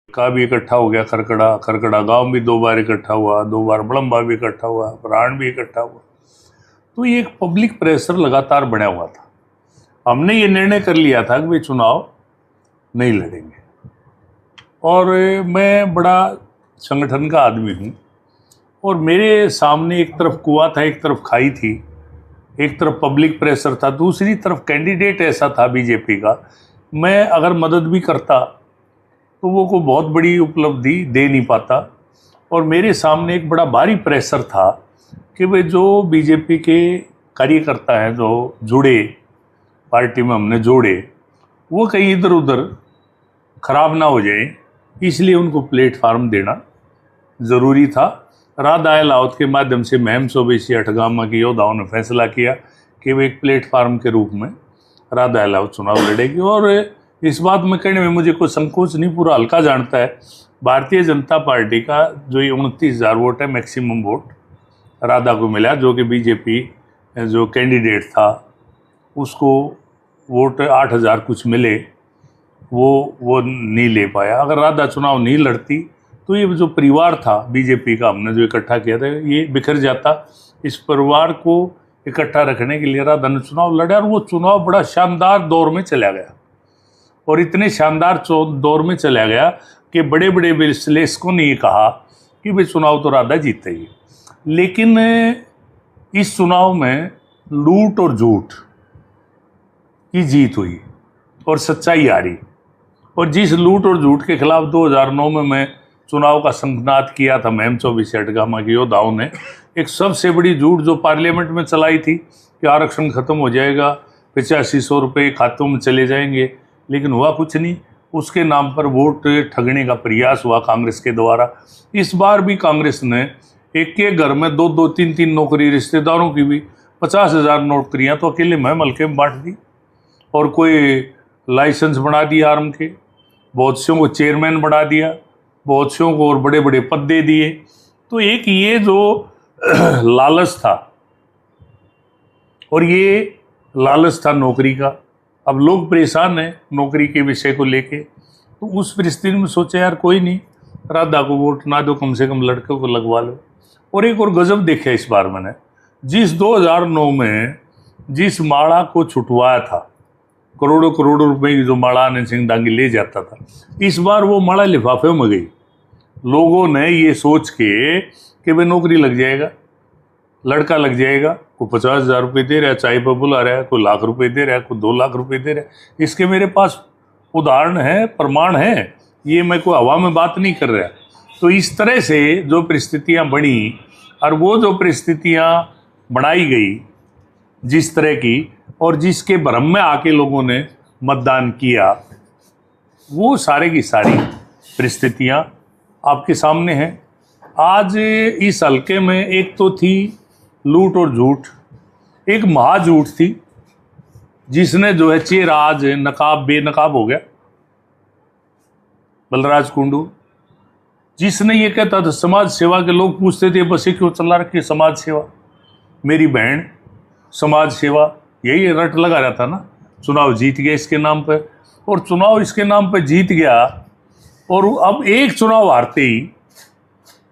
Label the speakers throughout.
Speaker 1: का भी इकट्ठा हो गया, खरकड़ा खरकड़ा गांव भी 2 बार इकट्ठा हुआ, 2 बार बड़म्बा भी इकट्ठा हुआ, प्राण भी इकट्ठा हुआ। तो ये एक पब्लिक प्रेशर लगातार बना हुआ था। हमने ये निर्णय कर लिया था कि भाई चुनाव नहीं लड़ेंगे। और मैं बड़ा संगठन का आदमी हूँ, और मेरे सामने एक तरफ कुआं था, एक तरफ खाई थी, एक तरफ पब्लिक प्रेशर था, दूसरी तरफ कैंडिडेट ऐसा था बीजेपी का, मैं अगर मदद भी करता तो वो को बहुत बड़ी उपलब्धि दे नहीं पाता। और मेरे सामने एक बड़ा भारी प्रेशर था कि वे जो बीजेपी के कार्यकर्ता हैं, जो जुड़े पार्टी में हमने जोड़े, वो कहीं इधर उधर खराब ना हो जाए, इसलिए उनको प्लेटफार्म देना ज़रूरी था। राधा अहलावत के माध्यम से महम चौबीसी अठगामा के योद्धाओं ने फैसला किया कि वे एक प्लेटफार्म के रूप में राधा अहलावत चुनाव लड़ेगी। और इस बात में कहने में मुझे कोई संकोच नहीं, पूरा हल्का जानता है। भारतीय जनता पार्टी का जो ये 29,000 वोट है, मैक्सिमम वोट राधा को मिला, जो कि बीजेपी जो कैंडिडेट था उसको वोट 8,000 कुछ मिले, वो नहीं ले पाया। अगर राधा चुनाव नहीं लड़ती तो ये जो परिवार था बीजेपी का हमने जो इकट्ठा किया था, ये बिखर जाता। इस परिवार को इकट्ठा रखने के लिए राधा ने चुनाव लड़ा, और वो चुनाव बड़ा शानदार दौर में चला गया। और इतने शानदार दौर में चला गया कि बड़े बड़े विश्लेषकों ने ये कहा कि भाई चुनाव तो राधा जीतेगी। लेकिन इस चुनाव में लूट और झूठ की जीत हुई और सच्चाई हारी। और जिस लूट और झूठ के खिलाफ 2009 में मैं चुनाव का शंखनाद किया था, महम चौबीसी अठगामा के योद्धाओं ने एक सबसे बड़ी झूठ जो पार्लियामेंट में चलाई थी कि आरक्षण खत्म हो जाएगा, 8500 रुपये खातों में चले जाएंगे, लेकिन हुआ कुछ नहीं। उसके नाम पर वोट ठगने का प्रयास हुआ कांग्रेस के द्वारा। इस बार भी कांग्रेस ने एक एक घर में 2-2, 3-3 नौकरी, रिश्तेदारों की भी 50,000 नौकरियां तो अकेले महम हल्के में बांट दी। और कोई लाइसेंस बना दिया आर्म के, बहुत से को चेयरमैन बना दिया, बहुत से को और बड़े बड़े पद दे दिए। तो एक ये जो लालच था, और ये लालच था नौकरी का। अब लोग परेशान हैं नौकरी के विषय को लेके, तो उस परिस्थिति में सोचा यार कोई नहीं, राधा को वोट ना दो, कम से कम लड़कों को लगवा लो। और एक और गजब देखा इस बार मैंने, जिस 2009 में जिस माड़ा को छुटवाया था, करोड़ों करोड़ों रुपए की जो माड़ा आनंद सिंह दांगी ले जाता था, इस बार वो माड़ा लिफाफे में गई। लोगों ने ये सोच के कि भाई नौकरी लग जाएगा, लड़का लग जाएगा, कोई 50,000 रुपये दे रहा है, चाय पर बुला रहा है, कोई लाख रुपए दे रहा है, कोई 2 लाख रुपए दे रहा है। इसके मेरे पास उदाहरण है, प्रमाण है, ये मैं कोई हवा में बात नहीं कर रहा। तो इस तरह से जो परिस्थितियां बनी, और वो जो परिस्थितियां बनाई गई जिस तरह की, और जिसके भ्रम में आके लोगों ने मतदान किया, वो सारे की सारी परिस्थितियां आपके सामने हैं। आज इस हल्के में एक तो थी लूट और झूठ, एक महाझूठ थी जिसने जो है चेहरा आज नकाब बेनकाब हो गया, बलराज कुंडू, जिसने ये कहता था समाज सेवा के लोग पूछते थे बस ये क्यों चला रखी समाज सेवा, मेरी बहन समाज सेवा, यही रट लगा रहा था ना। चुनाव जीत गया इसके नाम पे, और चुनाव इसके नाम पे जीत गया, और अब एक चुनाव हारते ही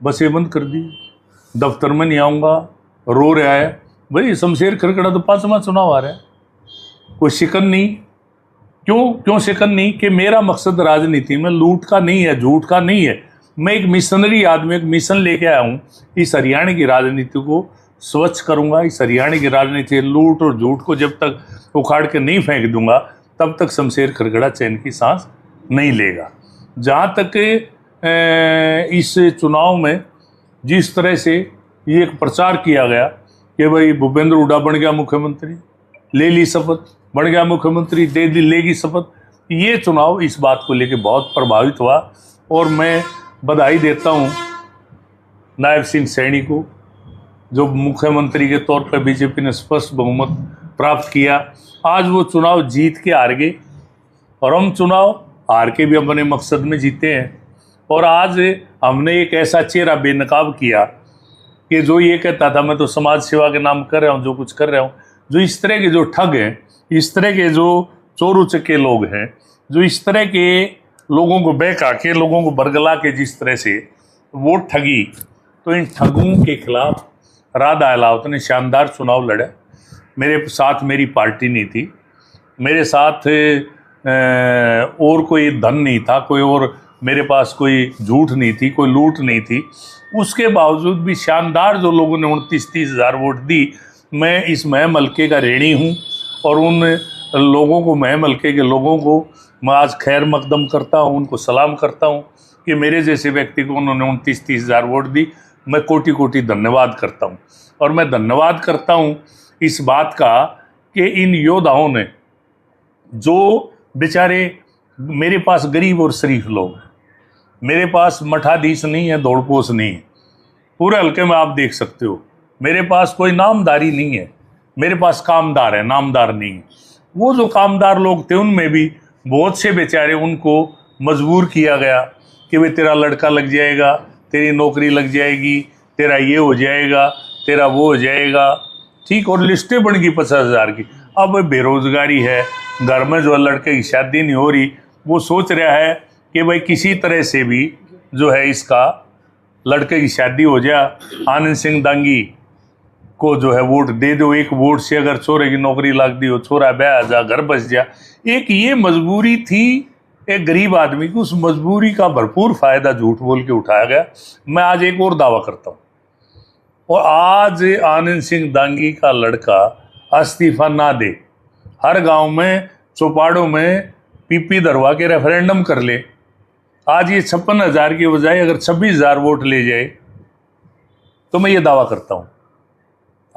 Speaker 1: बस ये बंद कर दी, दफ्तर में नहीं आऊँगा, रो रहा है। भाई शमशेर खरकड़ा तो 5वां चुनाव आ रहा है, कोई शिकन नहीं। क्यों शिकन नहीं? कि मेरा मकसद राजनीति में लूट का नहीं है, झूठ का नहीं है। मैं एक मिशनरी आदमी, एक मिशन लेके आया हूँ, इस हरियाणा की राजनीति को स्वच्छ करूँगा। इस हरियाणा की राजनीति लूट और झूठ को जब तक उखाड़ के नहीं फेंक दूंगा, तब तक शमशेर खरकड़ा चैन की सांस नहीं लेगा। जहाँ तक इस चुनाव में जिस तरह से ये एक प्रचार किया गया कि भाई भूपेंद्र हुड्डा बन गया मुख्यमंत्री, ले ली शपथ, बन गया मुख्यमंत्री, लेगी शपथ, ये चुनाव इस बात को लेकर बहुत प्रभावित हुआ। और मैं बधाई देता हूँ नायब सिंह सैनी को, जो मुख्यमंत्री के तौर पर बीजेपी ने स्पष्ट बहुमत प्राप्त किया। आज वो चुनाव जीत के हार गए, और हम चुनाव हार के भी अपने मकसद में जीते हैं। और आज हमने एक ऐसा चेहरा बेनकाब किया कि जो ये कहता था मैं तो समाज सेवा के नाम कर रहा हूँ, जो कुछ कर रहा हूँ, जो इस तरह के जो ठग हैं, इस तरह के जो चोर उचक्के लोग हैं, जो इस तरह के लोगों को बहका के, लोगों को बरगला के जिस तरह से वोट ठगी, तो इन ठगों के खिलाफ राधा अहलावत ने शानदार चुनाव लड़ा। मेरे साथ मेरी पार्टी नहीं थी, मेरे साथ और कोई धन नहीं था, कोई और मेरे पास कोई झूठ नहीं थी, कोई लूट नहीं थी। उसके बावजूद भी शानदार जो लोगों ने 29-30 हज़ार वोट दी, मैं इस महम हल्के का ऋणी हूँ और उन लोगों को, महम हल्के के लोगों को मैं आज खैर मकदम करता हूँ, उनको सलाम करता हूँ कि मेरे जैसे व्यक्ति को उन्होंने 29-30 हज़ार वोट दी। मैं कोटि कोटि धन्यवाद करता हूँ। और मैं धन्यवाद करता हूँ इस बात का कि इन योद्धाओं ने, जो बेचारे, मेरे पास गरीब और शरीफ लोग हैं, मेरे पास मठाधीश नहीं है, दौड़पोश नहीं है, पूरे हल्के में आप देख सकते हो, मेरे पास कोई नामदारी नहीं है, मेरे पास कामदार है, नामदार नहीं है। वो जो कामदार लोग थे उनमें भी बहुत से बेचारे, उनको मजबूर किया गया कि भाई तेरा लड़का लग जाएगा, तेरी नौकरी लग जाएगी, तेरा ये हो जाएगा, तेरा वो हो जाएगा, ठीक। और लिस्टें बन गई 50,000 की। अब बेरोजगारी है, घर में जो लड़के की शादी नहीं हो रही, वो सोच रहा है कि भाई किसी तरह से भी जो है इसका लड़के की शादी हो जाए, आनंद सिंह दांगी को जो है वोट दे दो, एक वोट से अगर छोरे की नौकरी लग दी हो, छोरा ब्याह जा, घर बस जा। एक ये मजबूरी थी एक गरीब आदमी की, उस मजबूरी का भरपूर फायदा झूठ बोल के उठाया गया। मैं आज एक और दावा करता हूँ, और आज आनंद सिंह दांगी का लड़का इस्तीफा ना दे, हर गांव में चौपाड़ों में पीपी धरवा के रेफरेंडम कर ले, आज ये 56,000 की बजाय अगर 26,000 वोट ले जाए, तो मैं ये दावा करता हूँ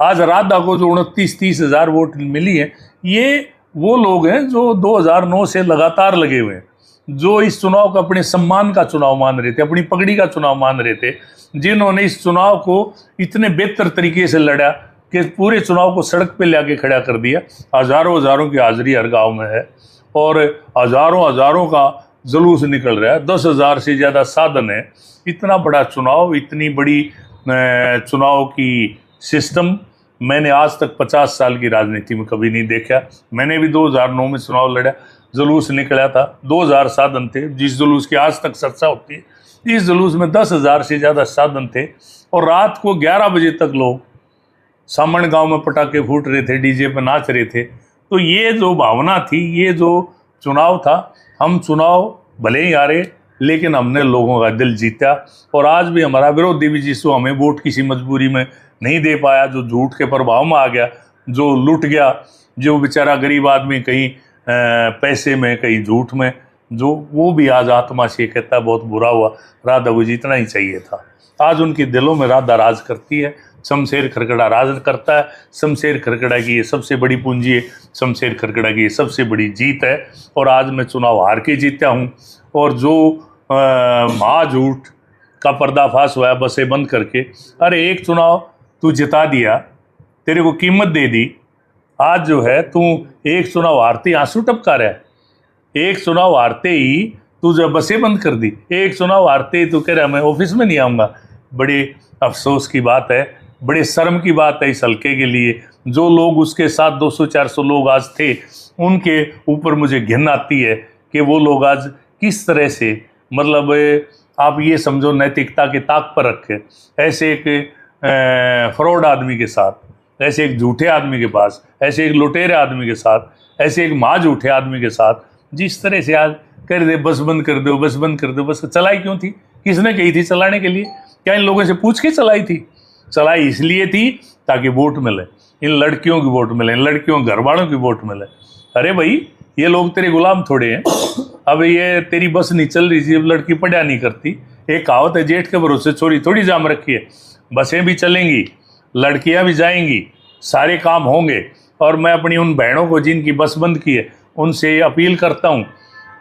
Speaker 1: आज राधा को जो 29-30 हज़ार वोट मिली है, ये वो लोग हैं जो 2009 से लगातार लगे हुए हैं, जो इस चुनाव को अपने सम्मान का चुनाव मान रहे थे, अपनी पगड़ी का चुनाव मान रहे थे, जिन्होंने इस चुनाव को इतने बेहतर तरीके से लड़ा कि पूरे चुनाव को सड़क पे लाके खड़ा कर दिया। हजारों हजारों की हाजिरी हर गांव में है और हजारों हजारों का जुलूस निकल रहा है, 10,000 से ज़्यादा साधन है। इतना बड़ा चुनाव, इतनी बड़ी चुनाव की सिस्टम मैंने आज तक 50 साल की राजनीति में कभी नहीं देखा। मैंने भी 2009 में चुनाव लड़ा, जुलूस निकला था, 2,000 साधन थे, जिस जुलूस की आज तक चर्चा होती है। इस जुलूस में 10,000 से ज़्यादा साधन थे और रात को 11 बजे तक लोग सामण गांव में पटाखे फूट रहे थे, डीजे पे नाच रहे थे। तो ये जो भावना थी, ये जो चुनाव था, हम चुनाव भले ही हारे लेकिन हमने लोगों का दिल जीता। और आज भी हमारा विरोधी भी जिसको हमें वोट किसी मजबूरी में नहीं दे पाया, जो झूठ के प्रभाव में आ गया, जो लुट गया, जो बेचारा गरीब आदमी कहीं पैसे में कहीं झूठ में, जो वो भी आज आत्मा से कहता है बहुत बुरा हुआ, राधा को जीतना ही चाहिए था। आज उनके दिलों में राधा राज करती है, शमशेर खरकड़ा राज करता है। शमशेर खरकड़ा की ये सबसे बड़ी पूंजी है, शमशेर खरकड़ा की ये सबसे बड़ी जीत है। और आज मैं चुनाव हार के जीता हूँ। और जो महाझूठ का पर्दाफाश हुआ है बसें बंद करके, अरे एक चुनाव तू जिता दिया, तेरे को कीमत दे दी, आज जो है तू एक चुनाव हारते ही आंसू टपका रहा है। एक चुनाव हारते ही तू जो बसें बंद कर दी, एक चुनाव हारते ही तू कह रहा है मैं ऑफिस में नहीं आऊँगा। बड़े अफसोस की बात है, बड़े शर्म की बात है इस हल्के के लिए। जो लोग उसके साथ 200-400 लोग आज थे, उनके ऊपर मुझे घिन आती है कि वो लोग आज किस तरह से, मतलब आप ये समझो नैतिकता के ताक पर रखे ऐसे एक फ्रॉड आदमी के साथ, ऐसे एक झूठे आदमी के पास, ऐसे एक लुटेरे आदमी के साथ, ऐसे एक महाझूठे आदमी के साथ जिस तरह से आज कर दे, बस बंद कर दो, बस बंद कर दो। बस चलाई क्यों थी? किसने कही थी चलाने के लिए? क्या इन लोगों से पूछ के चलाई थी? चलाई इसलिए थी ताकि वोट मिले, इन लड़कियों की वोट मिले, इन लड़कियों घर वालों की वोट मिले। अरे भाई, ये लोग तेरे गुलाम थोड़े हैं। अब ये तेरी बस नहीं चल रही थी, अब लड़की पढ़ा नहीं करती। एक कहावत है, जेठ के भरोसे छोरी थोड़ी जाम रखी है। बसें भी चलेंगी, लड़कियां भी जाएंगी, सारे काम होंगे। और मैं अपनी उन बहनों को जिनकी बस बंद की है, उनसे अपील करता हूँ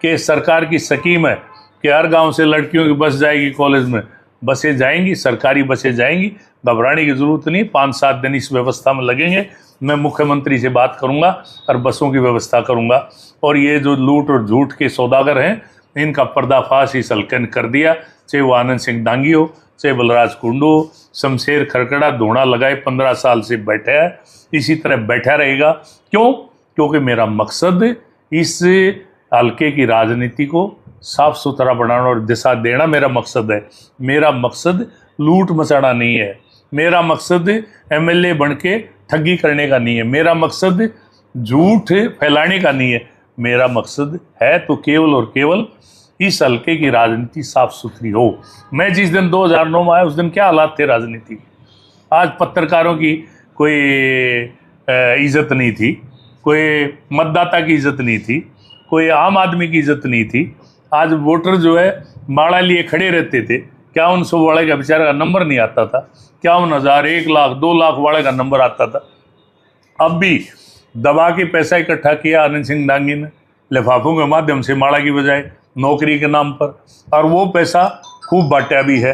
Speaker 1: कि सरकार की स्कीम है कि हर गांव से लड़कियों की बस जाएगी, कॉलेज में बसें जाएंगी, सरकारी बसें जाएंगी। घबराने की ज़रूरत नहीं, 5-7 दिन इस व्यवस्था में लगेंगे। मैं मुख्यमंत्री से बात करूंगा और बसों की व्यवस्था करूंगा। और ये जो लूट और झूठ के सौदागर हैं, इनका पर्दाफाश इस हल्के ने कर दिया, चाहे वो आनंद सिंह दांगी हो, चाहे बलराज कुंडू हो। शमशेर खरकड़ा धोना लगाए 15 साल से बैठा है, इसी तरह बैठा रहेगा। क्यों? क्योंकि मेरा मकसद इस हल्के की राजनीति को साफ सुथरा बनाना और दिशा देना मेरा मकसद है। मेरा मकसद लूट मचाना नहीं है, मेरा मकसद एमएलए बन के ठगी करने का नहीं है, मेरा मकसद झूठ फैलाने का नहीं है। मेरा मकसद है तो केवल और केवल इस हल्के की राजनीति साफ सुथरी हो। मैं जिस दिन 2009 में आया उस दिन क्या हालात थे राजनीति के। आज पत्रकारों की कोई इज्जत नहीं थी, कोई मतदाता की इज्जत नहीं थी, कोई आम आदमी की इज्जत नहीं थी। आज वोटर जो है माड़ा लिए खड़े रहते थे, क्या 100 वाले का बेचारे का नंबर नहीं आता था, 51,000, 1 लाख, 2 लाख वाले का नंबर आता था। अब भी दबा के पैसा इकट्ठा किया आनंद सिंह डांगी ने लिफाफों के माध्यम से, माड़ा की बजाय नौकरी के नाम पर, और वो पैसा खूब बांटा भी है।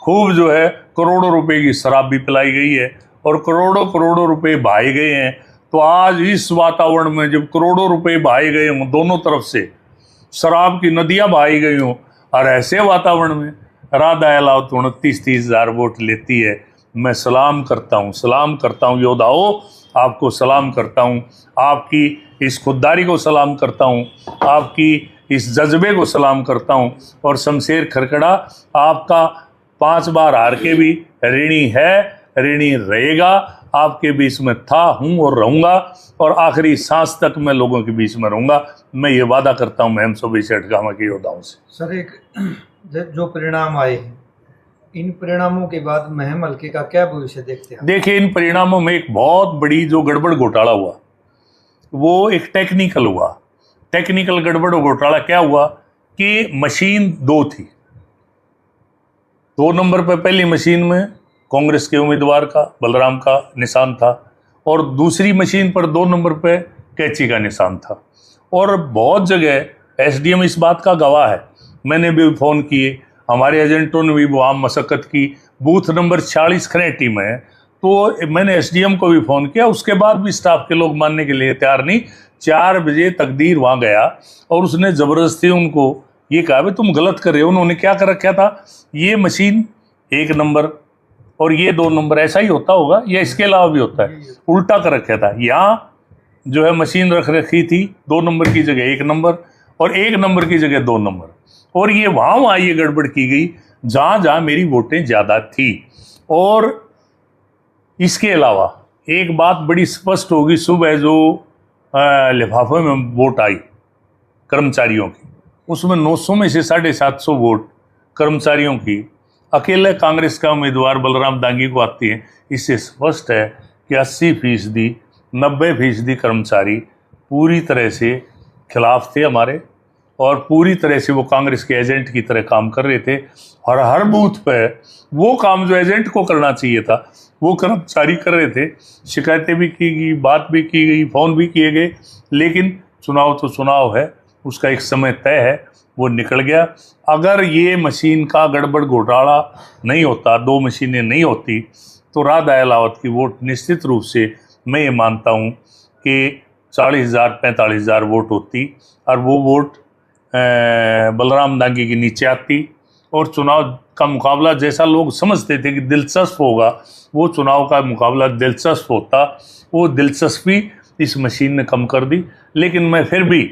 Speaker 1: खूब जो है करोड़ों रुपए की शराब भी पिलाई गई है और करोड़ों करोड़ों रुपए बहाए गए हैं। तो आज इस वातावरण में जब करोड़ों रुपए बहाए गए हों, दोनों तरफ से शराब की नदियां बहाई गई हों, और ऐसे वातावरण में राधा अलाउत 29-30 हज़ार वोट लेती है। मैं सलाम करता हूँ योद्धाओं, आपको सलाम करता हूँ, आपकी इस खुददारी को सलाम करता हूँ, आपकी इस जज्बे को सलाम करता हूँ। और शमशेर खरकड़ा आपका 5 बार हार के भी ऋणी है, ऋणी रहेगा, आपके बीच में था, हूँ और रहूँगा, और आखिरी सांस तक मैं लोगों के बीच में रहूँगा। मैं ये वादा करता हूँ महम 162 गाँव के योद्धाओं से।
Speaker 2: सर, एक जो परिणाम आए हैं, इन परिणामों के बाद महम हल्के का क्या भविष्य देखते हैं?
Speaker 1: देखिए, इन परिणामों में एक बहुत बड़ी जो गड़बड़ घोटाला हुआ वो एक टेक्निकल हुआ। टेक्निकल गड़बड़ घोटाला क्या हुआ कि मशीन 2 थी। 2 नंबर पर पहली मशीन में कांग्रेस के उम्मीदवार का, बलराम का निशान था, और दूसरी मशीन पर 2 नंबर पे कैची का निशान था। और बहुत जगह एसडीएम इस बात का गवाह है, मैंने भी फ़ोन किए, हमारे एजेंटों ने भी वो आम मशक्क़त की। बूथ नंबर 46 खरेटी में तो मैंने एसडीएम को भी फ़ोन किया, उसके बाद भी स्टाफ के लोग मानने के लिए तैयार नहीं। 4 बजे तकदीर वहाँ गया और उसने ज़बरदस्ती उनको ये कहा भाई तुम गलत कर रहे हो। उन्होंने क्या कर रखा था, ये मशीन 1 नंबर और ये 2 नंबर, ऐसा ही होता होगा या इसके अलावा भी होता है, उल्टा कर रखा था। यहाँ जो है मशीन रख रखी थी 2 नंबर की जगह 1 नंबर और 1 नंबर की जगह 2 नंबर, और ये वहाँ ये गड़बड़ की गई जहाँ मेरी वोटें ज़्यादा थी। और इसके अलावा एक बात बड़ी स्पष्ट होगी, सुबह जो लिफाफे में वोट आई कर्मचारियों की, उसमें 900 में से 750 वोट कर्मचारियों की अकेले कांग्रेस का उम्मीदवार बलराम दांगी को आती है। इससे स्पष्ट है कि 80%, 90% कर्मचारी पूरी तरह से खिलाफ थे हमारे, और पूरी तरह से वो कांग्रेस के एजेंट की तरह काम कर रहे थे। और हर बूथ पे वो काम जो एजेंट को करना चाहिए था वो कर्मचारी कर रहे थे। शिकायतें भी की गई, बात भी की गई, फ़ोन भी किए गए, लेकिन चुनाव तो चुनाव है, उसका एक समय तय है, वो निकल गया। अगर ये मशीन का गड़बड़ घोटाला नहीं होता, 2 मशीनें नहीं होती, तो राधा अलावत की वोट निश्चित रूप से मैं ये मानता हूँ कि 40,000 45,000 वोट होती, और वो वोट बलराम दांगी के नीचे आती, और चुनाव का मुकाबला जैसा लोग समझते थे कि दिलचस्प होगा, वो चुनाव का मुकाबला दिलचस्प होता। वो दिलचस्पी इस मशीन ने कम कर दी। लेकिन मैं फिर भी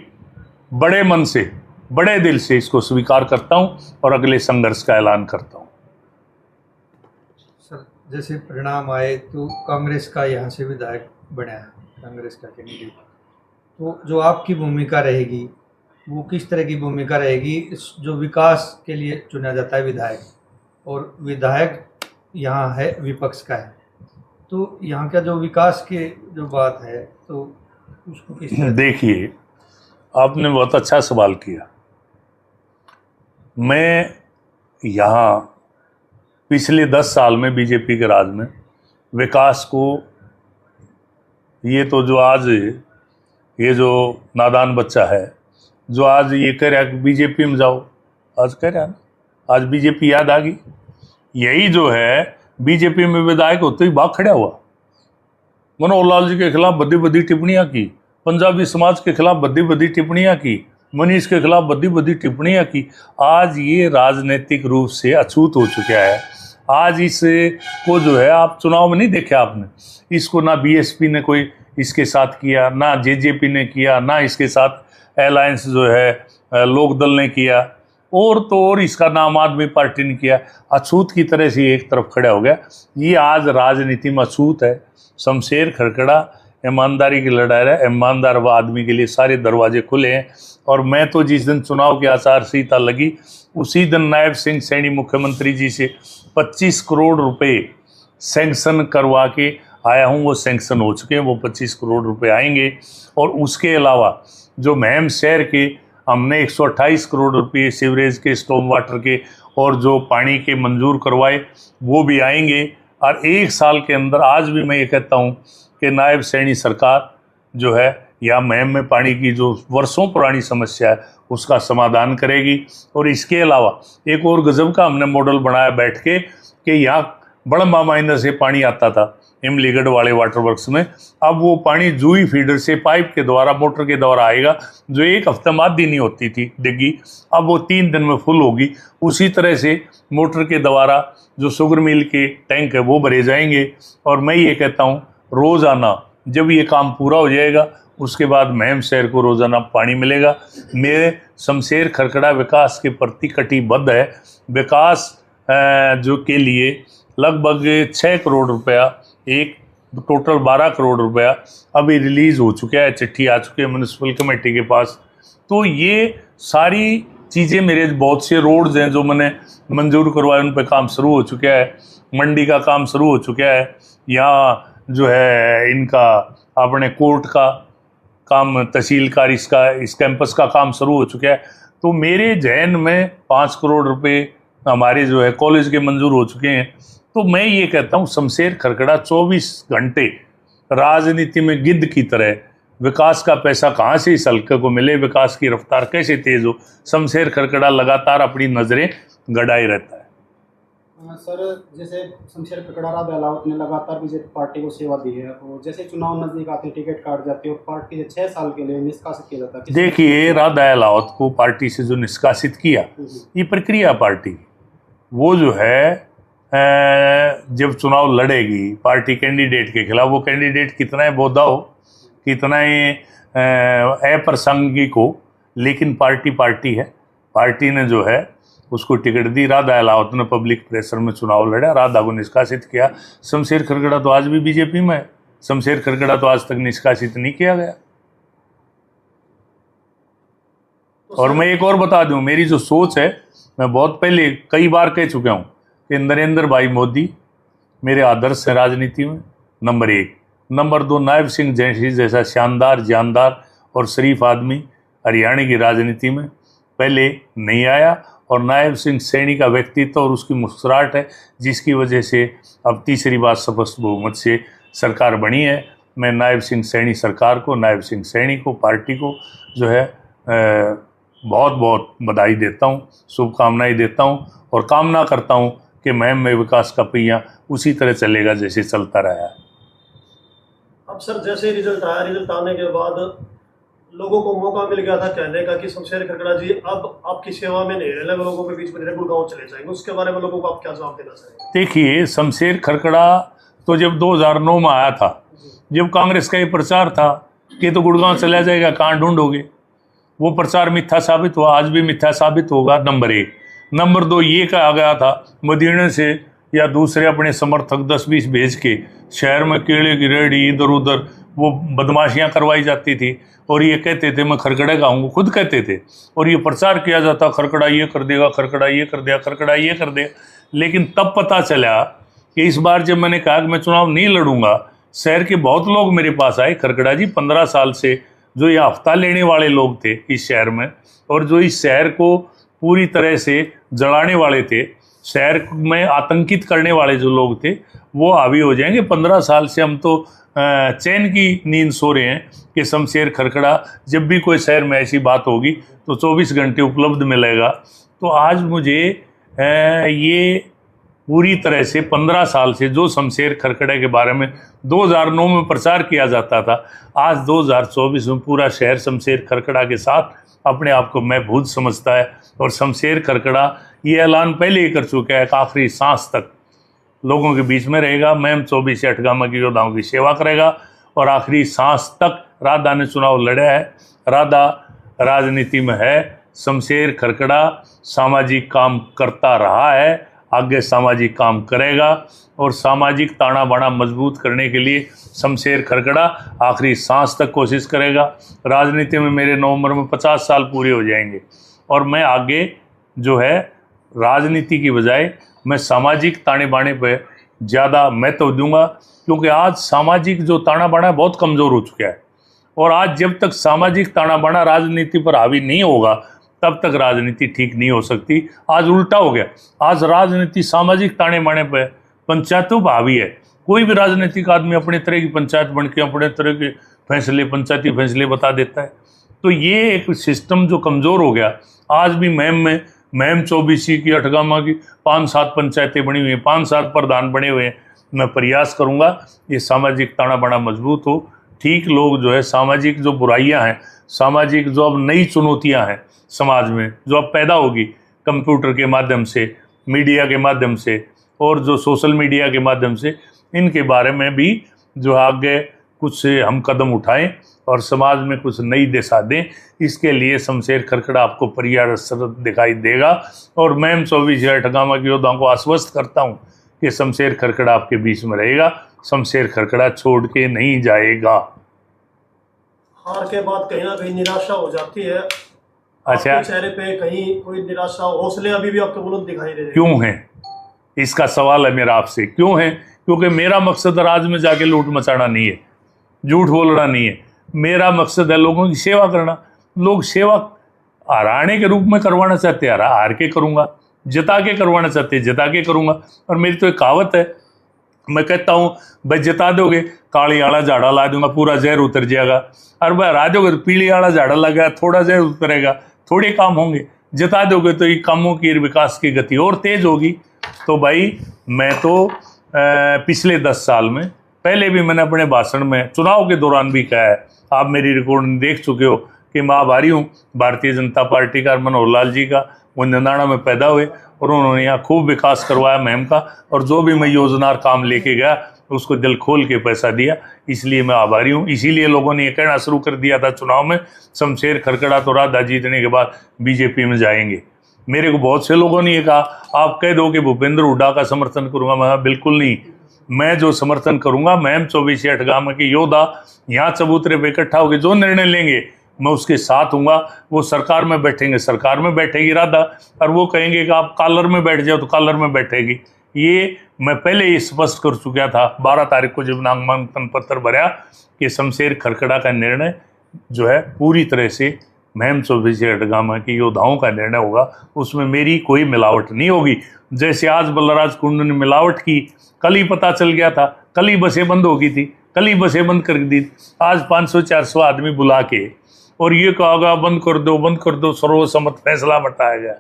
Speaker 1: बड़े मन से, बड़े दिल से इसको स्वीकार करता हूँ और अगले संघर्ष का ऐलान करता हूँ।
Speaker 2: सर, जैसे परिणाम आए तो कांग्रेस का यहाँ से विधायक बना है, कांग्रेस का कैंडिडेट, तो जो आपकी भूमिका रहेगी वो किस तरह की भूमिका रहेगी? जो विकास के लिए चुना जाता है विधायक, और विधायक यहाँ है विपक्ष का है, तो यहाँ का जो विकास के जो बात है तो उसको किस तरह?
Speaker 1: देखिए, आपने बहुत अच्छा सवाल किया। मैं यहाँ पिछले 10 साल में बीजेपी के राज में विकास को, ये तो जो आज ये जो नादान बच्चा है जो आज ये कह रहा है कि बीजेपी में जाओ, आज कह रहा है ना, आज बीजेपी याद आ गई। यही जो है बीजेपी में विधायक होते ही भाग खड़ा हुआ, मनोहर लाल जी के खिलाफ बदी बदी टिप्पणियां की, पंजाबी समाज के खिलाफ बदी बदी टिप्पणियां की, मनीष के खिलाफ बदी बदी टिप्पणियां की। आज ये राजनीतिक रूप से अछूत हो चुका है। आज इसको जो है, आप चुनाव में नहीं देखे आपने, इसको ना बीएसपी ने कोई इसके साथ किया, ना जेजेपी ने किया, ना इसके साथ अलायंस जो है लोकदल ने किया, और तो और इसका नाम आदमी पार्टी ने किया। अछूत की तरह से एक तरफ खड़ा हो गया। ये आज राजनीति में अछूत है। शमशेर खरकड़ा ईमानदारी की लड़ा रहा है, ईमानदार व आदमी के लिए सारे दरवाजे खुले हैं। और मैं तो जिस दिन चुनाव की आचार संहिता लगी उसी दिन नायब सिंह सैनी मुख्यमंत्री जी से 25 करोड़ रुपए सैंक्शन करवा के आया हूँ। वो सैंक्शन हो चुके हैं, वो 25 करोड़ रुपए आएंगे। और उसके अलावा जो महम शहर के हमने 128 करोड़ रुपए सीवरेज के, स्टॉर्म वाटर के और जो पानी के मंजूर करवाए वो भी आएंगे। और 1 साल के अंदर आज भी मैं ये कहता हूँ कि नायब सैनी सरकार जो है या महम में पानी की जो वर्षों पुरानी समस्या है उसका समाधान करेगी। और इसके अलावा एक और गजब का हमने मॉडल बनाया बैठ के कि यहाँ बड़म्बा माइनर से पानी आता था इमलीगढ़ वाले वाटर वर्क्स में। अब वो पानी जूही फीडर से पाइप के द्वारा, मोटर के द्वारा आएगा, जो 1 हफ्ते बाद ही नहीं होती थी डिग्गी, अब वो 3 दिन में फुल होगी। उसी तरह से मोटर के द्वारा जो शुगर मिल के टैंक है वो भरे जाएंगे। और मैं ये कहता हूँ रोज़ाना जब ये काम पूरा हो जाएगा उसके बाद महम शहर को रोज़ाना पानी मिलेगा। मेरे शमशेर खरकड़ा विकास के प्रति कटिबद्ध है। विकास जो के लिए लगभग 6 करोड़ रुपया, एक टोटल 12 करोड़ रुपया अभी रिलीज़ हो चुका है, चिट्ठी आ चुकी है म्यूनसिपल कमेटी के पास। तो ये सारी चीज़ें, मेरे बहुत से रोड्स हैं जो मैंने मंजूर करवाए, उन पर काम शुरू हो चुका है। मंडी का काम शुरू हो चुका है। यहाँ जो है इनका अपने कोर्ट का काम, तहसील का, इस कैंपस का काम शुरू हो चुका है। तो मेरे जहन में 5 करोड़ रुपए हमारे जो है कॉलेज के मंजूर हो चुके हैं। तो मैं ये कहता हूँ शमशेर खरकड़ा 24 घंटे राजनीति में गिद्ध की तरह, विकास का पैसा कहाँ से इस हल्के को मिले, विकास की रफ्तार कैसे तेज हो, शमशेर खरकड़ा लगातार अपनी नज़रें गड़ाए रहता है।
Speaker 3: सर, जैसे शमशेर खरकड़ा राधा अलावत ने लगातार बीजेपी पार्टी को सेवा दी है, और जैसे चुनाव नजदीक आते हैं टिकट काट जाती है और पार्टी से 6 साल के लिए निष्कासित किया जाता है।
Speaker 1: देखिए, राधा अलावत को पार्टी से जो निष्कासित किया, ये प्रक्रिया पार्टी, वो जो है जब चुनाव लड़ेगी पार्टी कैंडिडेट के खिलाफ, वो कैंडिडेट कितना है बोधा हो, कितना ही अप्रासंगिक हो, लेकिन पार्टी है। पार्टी ने जो है उसको टिकट दी। राधा अलावत ने पब्लिक प्रेशर में चुनाव लड़ा, राधा को निष्कासित किया। शमशेर खरकड़ा तो आज भी बीजेपी में है। शमशेर खरकड़ा तो आज तक निष्कासित नहीं किया गया। और मैं एक और बता दूं, मेरी जो सोच है, मैं बहुत पहले कई बार कह चुका हूं कि नरेंद्र भाई मोदी मेरे आदर्श हैं राजनीति में, नंबर 1। नंबर 2, नायब सिंह जैसा शानदार, जानदार और शरीफ आदमी हरियाणा की राजनीति में पहले नहीं आया। और नायब सिंह सैनी का व्यक्तित्व और उसकी मुस्कुराहट है जिसकी वजह से अब तीसरी बार स्पष्ट बहुमत से सरकार बनी है। मैं नायब सिंह सैनी सरकार को, नायब सिंह सैनी को, पार्टी को जो है बहुत बहुत बधाई देता हूँ, शुभकामनाएं देता हूँ और कामना करता हूँ कि महम में विकास का पहिया उसी तरह चलेगा जैसे चलता रहा है।
Speaker 4: अब सर, जैसे रिजल्ट आया, रिजल्ट आने के बाद लोगों को मौका मिल गया था कहने का कि शमशेर खरकड़ा जी अब आपकी सेवा में नहीं रहे, लोगों के बीच में गुड़गांव चले जाएंगे। उसके बारे में लोगों को आप क्या जवाब देना चाहेंगे?
Speaker 1: देखिए, शमशेर खरकड़ा तो जब 2009 में आया था, जब कांग्रेस का ये प्रचार था कि तो गुड़गांव चला जाएगा, कहाँ ढूंढोगे, वो प्रचार मिथ्या साबित हुआ, आज भी मिथ्या साबित होगा, नंबर 1। नंबर 2, ये कहा गया था मदीने से या दूसरे अपने समर्थक 10-20 भेज के शहर में केले की रेहड़ी इधर उधर वो बदमाशियां करवाई जाती थी और ये कहते थे मैं खरकड़े का हूँ, खुद कहते थे, और ये प्रचार किया जाता खरकड़ा ये कर देगा, खरकड़ा ये कर देगा, खरकड़ा ये कर देगा। लेकिन तब पता चला कि इस बार जब मैंने कहा कि मैं चुनाव नहीं लड़ूंगा, शहर के बहुत लोग मेरे पास आए। खरकड़ा जी 15 साल से जो ये हफ्ता लेने वाले लोग थे इस शहर में, और जो इस शहर को पूरी तरह से जलाने वाले थे, शहर में आतंकित करने वाले जो लोग थे, वो हावी हो जाएंगे। 15 साल से हम तो चैन की नींद सो रहे हैं कि शमशेर खरकड़ा जब भी कोई शहर में ऐसी बात होगी तो 24 घंटे उपलब्ध मिलेगा। तो आज मुझे ये पूरी तरह से 15 साल से जो शमशेर खरकड़े के बारे में 2009 में प्रचार किया जाता था, आज 2024 में पूरा शहर शमशेर खरकड़ा के साथ अपने आप को महफूज समझता है। और शमशेर खरकड़ा ये ऐलान पहले ही कर चुका है कि आखिरी सांस तक लोगों के बीच में रहेगा, महम 24 अठगामा की योद्धाओं की सेवा करेगा और आखिरी सांस तक राधा ने चुनाव लड़ा है। राधा राजनीति में है, शमशेर खरकड़ा सामाजिक काम करता रहा है, आगे सामाजिक काम करेगा और सामाजिक ताना बाना मजबूत करने के लिए शमशेर खरकड़ा आखिरी सांस तक कोशिश करेगा। राजनीति में मेरे नवंबर में 50 साल पूरे हो जाएंगे और मैं आगे जो है राजनीति की बजाय मैं सामाजिक ताने बाने पर ज़्यादा महत्व दूंगा, क्योंकि आज सामाजिक जो ताना बाना बहुत कमज़ोर हो चुका है और आज जब तक सामाजिक ताना बाना राजनीति पर हावी नहीं होगा तब तक राजनीति ठीक नहीं हो सकती। आज उल्टा हो गया, आज राजनीति सामाजिक ताने बाने पर पंचायतों पर हावी है। कोई भी राजनीतिक आदमी अपने तरह की पंचायत बन के अपने तरह के फैसले, पंचायती फैसले बता देता है। तो ये एक सिस्टम जो कमज़ोर हो गया। आज भी महम 24 की, अठगामा की 5-7 पंचायतें बनी हुई हैं, 5-7 प्रधान बने हुए हैं। मैं प्रयास करूँगा ये सामाजिक ताना बाना मजबूत हो, ठीक लोग जो है सामाजिक जो बुराइयां हैं, सामाजिक जो अब नई चुनौतियां हैं समाज में जो अब पैदा होगी कंप्यूटर के माध्यम से, मीडिया के माध्यम से और जो सोशल मीडिया के माध्यम से, इनके बारे में भी जो आगे कुछ हम कदम उठाएं और समाज में कुछ नई दिशा दें। इसके लिए शमशेर खरकड़ा आपको प्रयास दिखाई देगा और मैं 24 अठगामा के योद्धाओं को आश्वस्त करता हूं कि शमशेर खरकड़ा आपके बीच में रहेगा, शमशेर खरकड़ा छोड़ के नहीं जाएगा।
Speaker 4: हार के बाद कहीं ना कहीं निराशा हो जाती है।
Speaker 1: अच्छा,
Speaker 4: आपके चेहरे पे कहीं कोई निराशा, हौसले अभी भी आपके बुलंद दिखाई दे रहे हैं,
Speaker 1: क्यों है? इसका सवाल है मेरा आपसे, क्यों है? क्योंकि मेरा मकसद राज में जाके लूट मचाना नहीं है, झूठ बोलना नहीं है। मेरा मकसद है लोगों की सेवा करना। लोग सेवा हराने के रूप में करवाना चाहते हैं, हार के करूँगा, जिता के करवाना चाहते हैं, जिता के करूँगा। और मेरी तो एक कहावत है, मैं कहता हूँ भाई जिता दोगे काली आला झाड़ा ला दूंगा, पूरा जहर उतर जाएगा। और भाई हरा दोगे तो पीली आला झाड़ा लगा, थोड़ा जहर उतरेगा, थोड़े काम होंगे। जिता दोगे तो ये कामों की विकास की गति और तेज होगी। तो भाई मैं तो पिछले 10 साल में, पहले भी मैंने अपने भाषण में चुनाव के दौरान भी कहा है, आप मेरी रिकॉर्डिंग देख चुके हो कि मैं आभारी हूँ भारतीय जनता पार्टी का, मनोहर लाल जी का। वो नंदाना में पैदा हुए और उन्होंने यहाँ खूब विकास करवाया महम का, और जो भी मैं योजना और काम लेके गया उसको दिल खोल के पैसा दिया, इसलिए मैं आभारी हूँ। इसीलिए लोगों ने ये कहना शुरू कर दिया था चुनाव में, शमशेर खरकड़ा तो राधा जीतने के बाद बीजेपी में जाएंगे। मेरे को बहुत से लोगों ने ये कहा आप कह दो कि भूपेंद्र हुड्डा का समर्थन करूंगा। मैं बिल्कुल नहीं, मैं जो समर्थन करूंगा, महम 24 अठगामा के योद्धा यहाँ चबूतरे पे इकट्ठा होकर जो निर्णय लेंगे मैं उसके साथ हूँगा। वो सरकार में बैठेंगे, सरकार में बैठेगी राधा, और वो कहेंगे कि आप कॉलर में बैठ जाओ तो कॉलर में बैठेगी। ये मैं पहले ही स्पष्ट कर चुका था 12 तारीख को जब नामांकन पत्र भरा कि शमशेर खरकड़ा का निर्णय जो है पूरी तरह से महम 24 अठगामा की योद्धाओं का निर्णय होगा, उसमें मेरी कोई मिलावट नहीं होगी। जैसे आज बलराज कुंडू ने मिलावट की, कल ही पता चल गया था, कल ही बसें बंद हो गई थी, कल ही बसें बंद कर दी। आज 500-400 आदमी बुला के और ये कहा बंद कर दो, सर्वसम्मत फैसला बताया गया,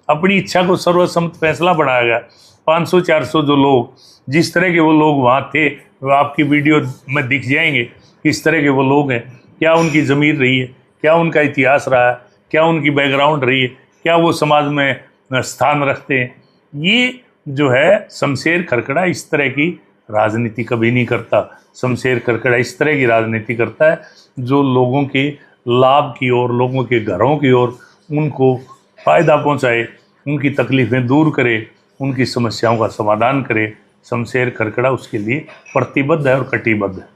Speaker 1: अपनी इच्छा को सर्वसम्मत फैसला बनाया गया। 500-400 जो लोग, जिस तरह के वो लोग वहाँ थे, वो आपकी वीडियो में दिख जाएंगे किस तरह के वो लोग हैं, क्या उनकी ज़मीर रही है, क्या उनका इतिहास रहा है, क्या उनकी बैकग्राउंड रही है, क्या वो समाज में स्थान रखते हैं। ये जो है शमशेर खरकड़ा इस तरह की राजनीति कभी नहीं करता। शमशेर खरकड़ा इस तरह की राजनीति करता है जो लोगों के लाभ की ओर, लोगों के घरों की ओर उनको फ़ायदा पहुंचाए, उनकी तकलीफ़ें दूर करे, उनकी समस्याओं का समाधान करे। शमशेर खरकड़ा उसके लिए प्रतिबद्ध है और कटिबद्ध है।